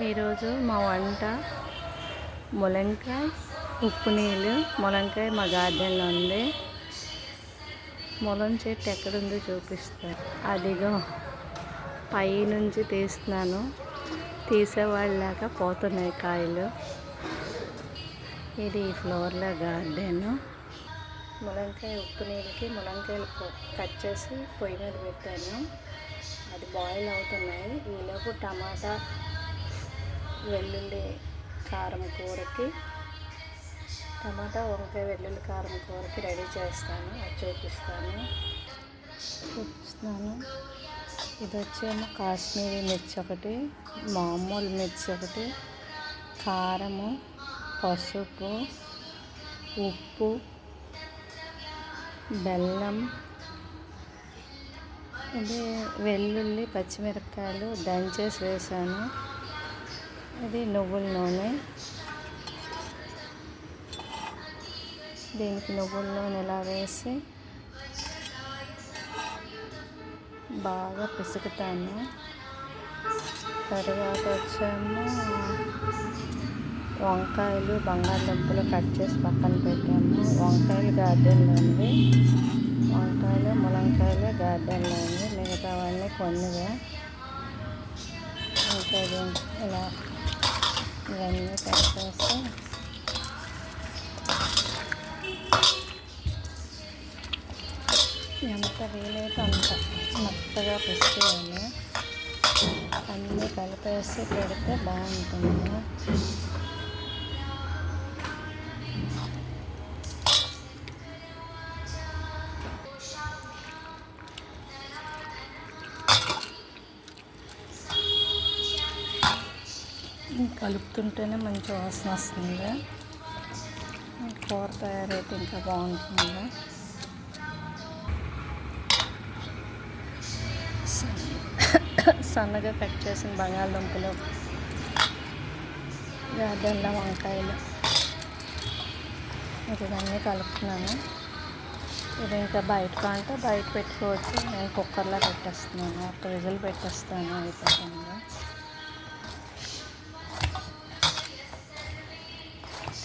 ఈరోజు మా వంట ములంకాయ ఉప్పు నీళ్ళు. ములంకాయ మా గార్డెన్లో ఉంది. ములం చెట్టు ఎక్కడుందో చూపిస్తాను. అదిగో పై నుంచి తీస్తున్నాను. తీసేవాళ్ళలాగా పోతున్నాయి కాయలు. ఇది ఫ్లోర్ల గార్డెన్. ములంకాయ ఉప్పు నీళ్ళకి ములంకాయలు కట్ చేసి పొయ్యి మీద పెట్టాను. అది బాయిల్ అవుతున్నాయి. ఈలోపు టమాటా వెల్లుల్లి కారం కూరకి టమాటా వంకాయ వెల్లుల్లి కారం కూరకి రెడీ చేస్తాను. అది చూపిస్తున్నాను. ఇది వచ్చేమో కాశ్మీరీ మిర్చి ఒకటి, మామూలు మిర్చి ఒకటి, కారము, పసుపు, ఉప్పు, బెల్లం, ఇది వెల్లుల్లి పచ్చిమిరపకాయలు దంచేసి వేసాను. ఇది నువ్వుల నూనె. దీనికి నువ్వుల నూనె ఇలా వేసి బాగా పిసుకుతాను. తర్వాత వచ్చేమో వంకాయలు బంగాళదుంపలు కట్ చేసి పక్కన పెట్టాము. వంకాయలు గార్డెన్లో ఉంది. వంకాయలు ములంకాయలు గార్డెన్లో ఉంది. మిగతావన్నీ కొన్నిగా. ఇంకా ఇలా ఇవన్నీ కట్ చేసి ఎంత వీలైతే అంత మెత్తగా పిసుకోవాలి. అన్నీ కలిపేసి పెడితే బాగుంటుంది. కలుపుతుంటేనే మంచి వాసన వస్తుంది. కూర తయారైతే ఇంకా బాగుంటుంది. సన్నగా కట్ చేసిన బంగాళదుంపలు, గార్డెన్లో వంకాయలు, ఇవన్నీ కలుపుతున్నాను. ఇది ఇంకా బయట కంటే బయట పెట్టుకోవచ్చు. నేను కుక్కర్లో పెట్టేస్తున్నాను. ఒక విజిల్ పెట్టేస్తాను అయిపోతుంది.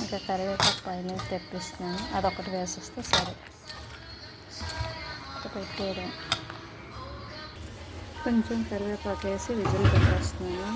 ఇంకా కరివేపాకు పైన తెప్పిస్తున్నాను. అదొకటి వేసేస్తే సరే. పెట్టేయడం. కొంచెం కరివేపాకు వేసి విజిల్ పెట్టేస్తున్నాను.